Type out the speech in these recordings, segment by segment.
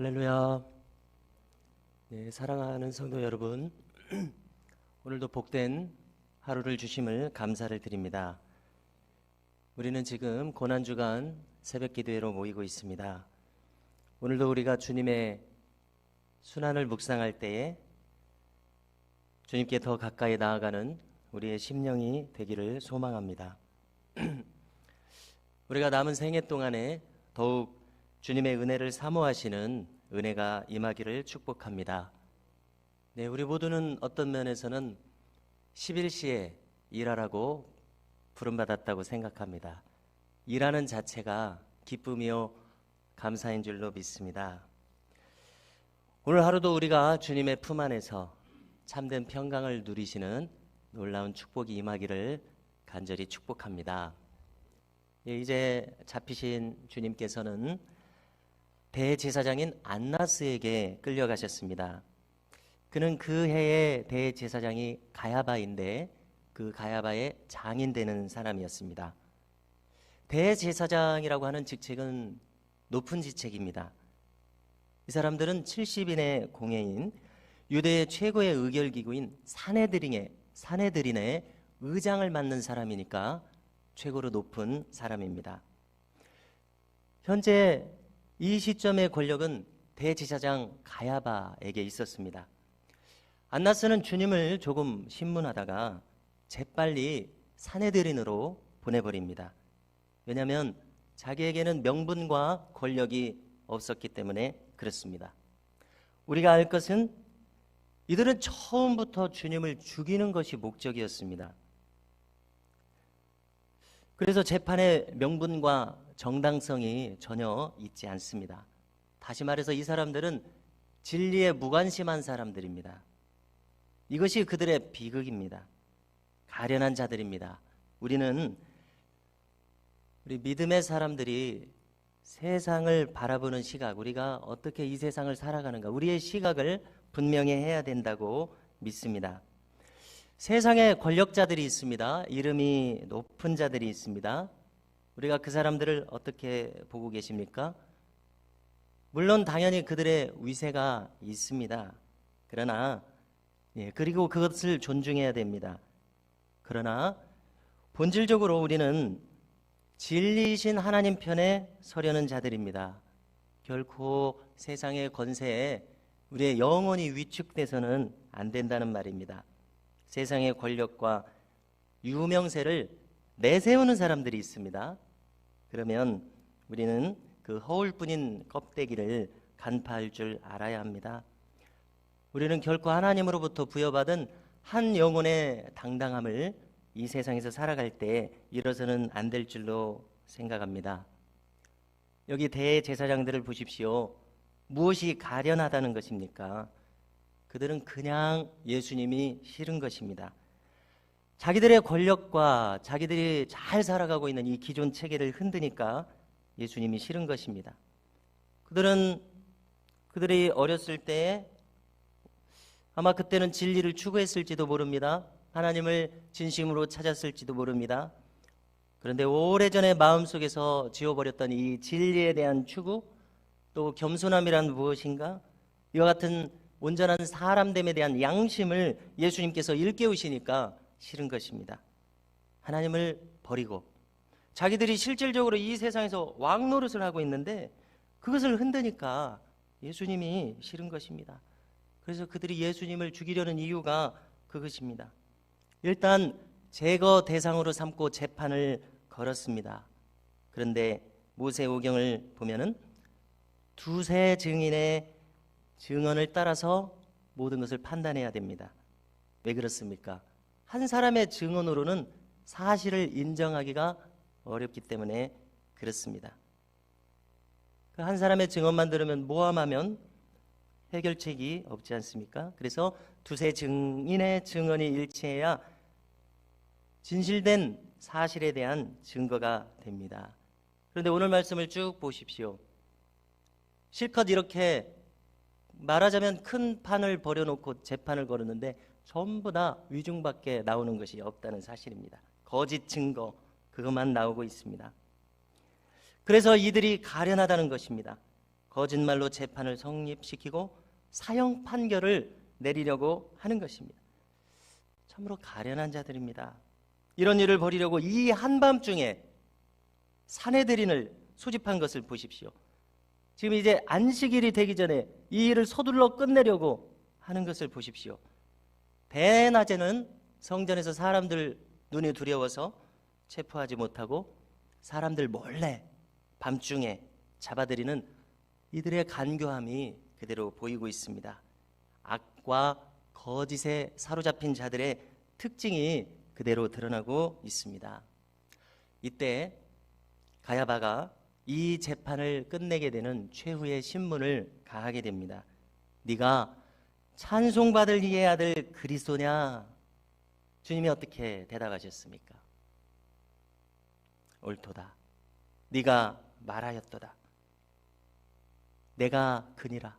할렐루야. 네, 사랑하는 성도 여러분, 오늘도 복된 하루를 주심을 감사를 드립니다. 우리는 지금 고난주간 새벽기도회로 모이고 있습니다. 오늘도 우리가 주님의 순환을 묵상할 때에 주님께 더 가까이 나아가는 우리의 심령이 되기를 소망합니다. 우리가 남은 생애 동안에 더욱 주님의 은혜를 사모하시는 은혜가 임하기를 축복합니다. 네, 우리 모두는 어떤 면에서는 11시에 일하라고 부름받았다고 생각합니다. 일하는 자체가 기쁨이요 감사인 줄로 믿습니다. 오늘 하루도 우리가 주님의 품 안에서 참된 평강을 누리시는 놀라운 축복이 임하기를 간절히 축복합니다. 이제 잡히신 주님께서는 대제사장인 안나스에게 끌려가셨습니다. 그는 그 해의 대제사장이 가야바인데 그 가야바의 장인 되는 사람이었습니다. 대제사장이라고 하는 직책은 높은 직책입니다. 이 사람들은 70인의 공회인 유대의 최고의 의결기구인 사네드린의 의장을 맡는 사람이니까 최고로 높은 사람입니다. 현재 이 시점의 권력은 대제사장 가야바에게 있었습니다. 안나스는 주님을 조금 신문하다가 재빨리 사네드린으로 보내버립니다. 왜냐하면 자기에게는 명분과 권력이 없었기 때문에 그렇습니다. 우리가 알 것은 이들은 처음부터 주님을 죽이는 것이 목적이었습니다. 그래서 재판의 명분과 정당성이 전혀 있지 않습니다. 다시 말해서 이 사람들은 진리에 무관심한 사람들입니다. 이것이 그들의 비극입니다. 가련한 자들입니다. 우리 믿음의 사람들이 세상을 바라보는 시각, 우리가 어떻게 이 세상을 살아가는가, 우리의 시각을 분명히 해야 된다고 믿습니다. 세상에 권력자들이 있습니다. 이름이 높은 자들이 있습니다. 우리가 그 사람들을 어떻게 보고 계십니까? 물론 당연히 그들의 위세가 있습니다. 그러나 그리고 그것을 존중해야 됩니다. 그러나 본질적으로 우리는 진리이신 하나님 편에 서려는 자들입니다. 결코 세상의 권세에 우리의 영혼이 위축돼서는 안 된다는 말입니다. 세상의 권력과 유명세를 내세우는 사람들이 있습니다. 그러면 우리는 그 허울뿐인 껍데기를 간파할 줄 알아야 합니다. 우리는 결코 하나님으로부터 부여받은 한 영혼의 당당함을 이 세상에서 살아갈 때 잃어서는 안 될 줄로 생각합니다. 여기 대제사장들을 보십시오. 무엇이 가련하다는 것입니까? 그들은 그냥 예수님이 싫은 것입니다. 자기들의 권력과 자기들이 잘 살아가고 있는 이 기존 체계를 흔드니까 예수님이 싫은 것입니다. 그들이 어렸을 때에 아마 그때는 진리를 추구했을지도 모릅니다. 하나님을 진심으로 찾았을지도 모릅니다. 그런데 오래전에 마음속에서 지워버렸던 이 진리에 대한 추구, 또 겸손함이란 무엇인가, 이와 같은 온전한 사람됨에 대한 양심을 예수님께서 일깨우시니까 싫은 것입니다. 하나님을 버리고 자기들이 실질적으로 이 세상에서 왕 노릇을 하고 있는데 그것을 흔드니까 예수님이 싫은 것입니다. 그래서 그들이 예수님을 죽이려는 이유가 그것입니다. 일단 제거 대상으로 삼고 재판을 걸었습니다. 그런데 모세오경을 보면은 두세 증인의 증언을 따라서 모든 것을 판단해야 됩니다. 왜 그렇습니까? 한 사람의 증언으로는 사실을 인정하기가 어렵기 때문에 그렇습니다. 그 한 사람의 증언만 들으면 모함하면 해결책이 없지 않습니까? 그래서 두세 증인의 증언이 일치해야 진실된 사실에 대한 증거가 됩니다. 그런데 오늘 말씀을 쭉 보십시오. 실컷 이렇게 말하자면 큰 판을 벌여놓고 재판을 걸었는데 전부 다 위중밖에 나오는 것이 없다는 사실입니다. 거짓 증거, 그것만 나오고 있습니다. 그래서 이들이 가련하다는 것입니다. 거짓말로 재판을 성립시키고 사형 판결을 내리려고 하는 것입니다. 참으로 가련한 자들입니다. 이런 일을 벌이려고 이 한밤중에 사내들인을 소집한 것을 보십시오. 지금 이제 안식일이 되기 전에 이 일을 서둘러 끝내려고 하는 것을 보십시오. 대낮에는 성전에서 사람들 눈이 두려워서 체포하지 못하고 사람들 몰래 밤중에 잡아들이는 이들의 간교함이 그대로 보이고 있습니다. 악과 거짓에 사로잡힌 자들의 특징이 그대로 드러나고 있습니다. 이때 가야바가 이 재판을 끝내게 되는 최후의 신문을 가하게 됩니다. 네가 찬송받을 이의 아들 그리스도냐? 주님이 어떻게 대답하셨습니까? 옳도다. 네가 말하였도다. 내가 그니라.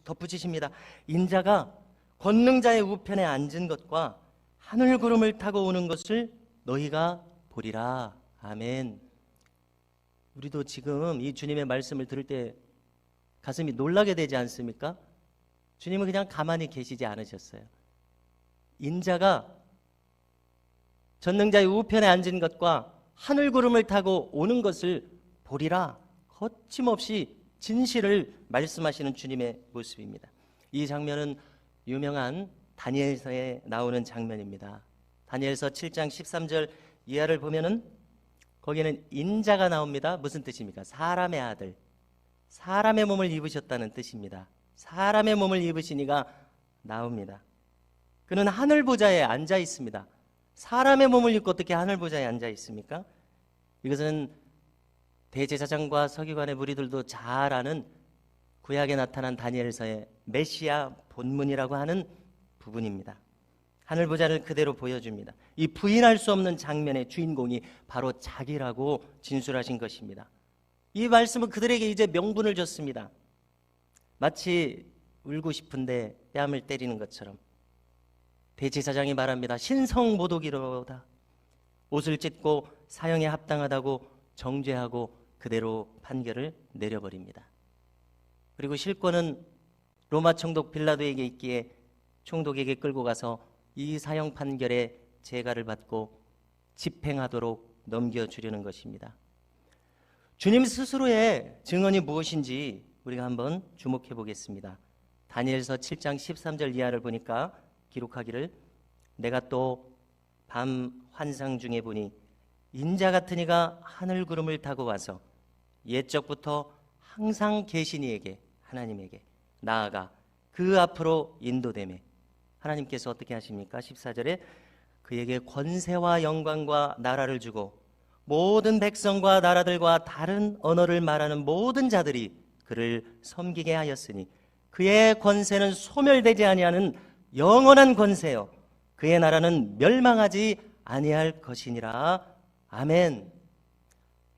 덧붙이십니다. 인자가 권능자의 우편에 앉은 것과 하늘 구름을 타고 오는 것을 너희가 보리라. 아멘. 우리도 지금 이 주님의 말씀을 들을 때 가슴이 놀라게 되지 않습니까? 주님은 그냥 가만히 계시지 않으셨어요. 인자가 전능자의 우편에 앉은 것과 하늘 구름을 타고 오는 것을 보리라. 거침없이 진실을 말씀하시는 주님의 모습입니다. 이 장면은 유명한 다니엘서에 나오는 장면입니다. 다니엘서 7장 13절 이하를 보면은 거기에는 인자가 나옵니다. 무슨 뜻입니까? 사람의 아들, 사람의 몸을 입으셨다는 뜻입니다. 사람의 몸을 입으시니가 나옵니다. 그는 하늘 보좌에 앉아 있습니다. 사람의 몸을 입고 어떻게 하늘 보좌에 앉아 있습니까? 이것은 대제사장과 서기관의 무리들도 잘 아는 구약에 나타난 다니엘서의 메시아 본문이라고 하는 부분입니다. 하늘 보좌를 그대로 보여줍니다. 이 부인할 수 없는 장면의 주인공이 바로 자기라고 진술하신 것입니다. 이 말씀은 그들에게 이제 명분을 줬습니다. 마치 울고 싶은데 뺨을 때리는 것처럼 대제사장이 말합니다. 신성모독이로다. 옷을 찢고 사형에 합당하다고 정죄하고 그대로 판결을 내려버립니다. 그리고 실권은 로마 총독 빌라도에게 있기에 총독에게 끌고 가서 이 사형 판결의 재가를 받고 집행하도록 넘겨주려는 것입니다. 주님 스스로의 증언이 무엇인지 우리가 한번 주목해 보겠습니다. 다니엘서 7장 13절 이하를 보니까 기록하기를 내가 또 밤 환상 중에 보니 인자 같은 이가 하늘 구름을 타고 와서 옛적부터 항상 계신 이에게 하나님에게 나아가 그 앞으로 인도되매 하나님께서 어떻게 하십니까? 14절에 그에게 권세와 영광과 나라를 주고 모든 백성과 나라들과 다른 언어를 말하는 모든 자들이 그를 섬기게 하였으니 그의 권세는 소멸되지 아니하는 영원한 권세요 그의 나라는 멸망하지 아니할 것이니라. 아멘.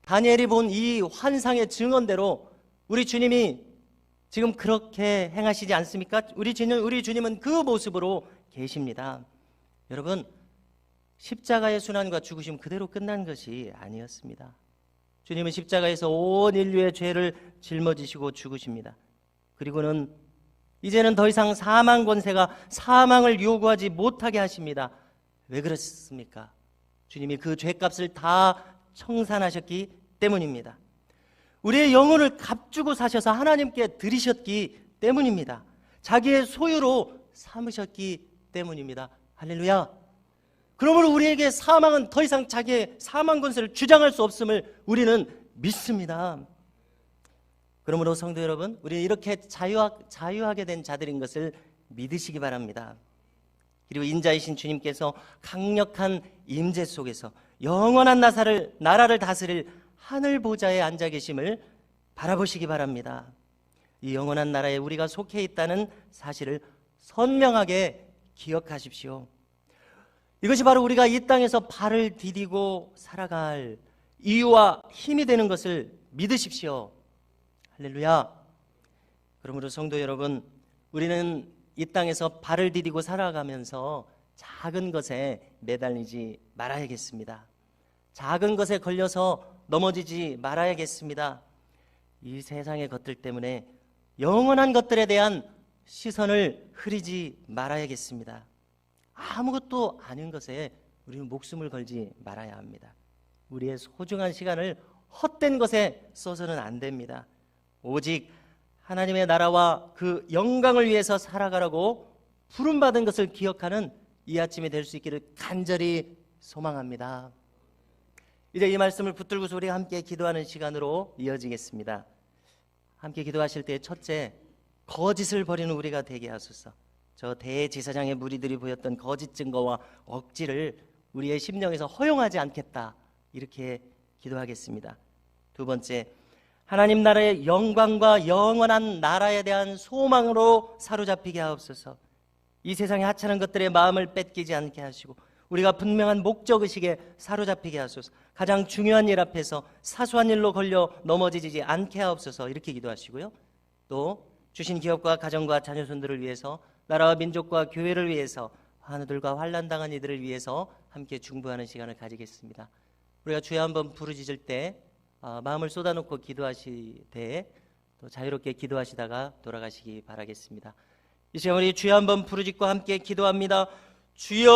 다니엘이 본 이 환상의 증언대로 우리 주님이 지금 그렇게 행하시지 않습니까? 우리 주님은 그 모습으로 계십니다. 여러분, 십자가의 순환과 죽으심 그대로 끝난 것이 아니었습니다. 주님은 십자가에서 온 인류의 죄를 짊어지시고 죽으십니다. 그리고는 이제는 더 이상 사망 권세가 사망을 요구하지 못하게 하십니다. 왜 그렇습니까? 주님이 그 죄값을 다 청산하셨기 때문입니다. 우리의 영혼을 값주고 사셔서 하나님께 드리셨기 때문입니다. 자기의 소유로 삼으셨기 때문입니다. 할렐루야. 그러므로 우리에게 사망은 더 이상 자기의 사망 권세를 주장할 수 없음을 우리는 믿습니다. 그러므로 성도 여러분, 우리 이렇게 자유하게 된 자들인 것을 믿으시기 바랍니다. 그리고 인자이신 주님께서 강력한 임재 속에서 영원한 나라를 다스릴 하늘 보좌에 앉아 계심을 바라보시기 바랍니다. 이 영원한 나라에 우리가 속해 있다는 사실을 선명하게 기억하십시오. 이것이 바로 우리가 이 땅에서 발을 디디고 살아갈 이유와 힘이 되는 것을 믿으십시오. 할렐루야. 그러므로 성도 여러분, 우리는 이 땅에서 발을 디디고 살아가면서 작은 것에 매달리지 말아야겠습니다. 작은 것에 걸려서 넘어지지 말아야겠습니다. 이 세상의 것들 때문에 영원한 것들에 대한 시선을 흐리지 말아야겠습니다. 아무것도 아닌 것에 우리는 목숨을 걸지 말아야 합니다. 우리의 소중한 시간을 헛된 것에 써서는 안 됩니다. 오직 하나님의 나라와 그 영광을 위해서 살아가라고 부름받은 것을 기억하는 이 아침이 될 수 있기를 간절히 소망합니다. 이제 이 말씀을 붙들고서 우리가 함께 기도하는 시간으로 이어지겠습니다. 함께 기도하실 때 첫째, 거짓을 버리는 우리가 되게 하소서. 저 대제사장의 무리들이 보였던 거짓 증거와 억지를 우리의 심령에서 허용하지 않겠다, 이렇게 기도하겠습니다. 두 번째, 하나님 나라의 영광과 영원한 나라에 대한 소망으로 사로잡히게 하옵소서. 이 세상에 하찮은 것들의 마음을 뺏기지 않게 하시고 우리가 분명한 목적의식에 사로잡히게 하소서. 가장 중요한 일 앞에서 사소한 일로 걸려 넘어지지 않게 하옵소서, 이렇게 기도하시고요. 또 주신 기업과 가정과 자녀손들을 위해서, 나라와 민족과 교회를 위해서, 환우들과 환난당한 이들을 위해서 함께 중보하는 시간을 가지겠습니다. 우리가 주여 한번 부르짖을 때 마음을 쏟아놓고 기도하시되 또 자유롭게 기도하시다가 돌아가시기 바라겠습니다. 이 시간 우리 주여 한번 부르짖고 함께 기도합니다. 주여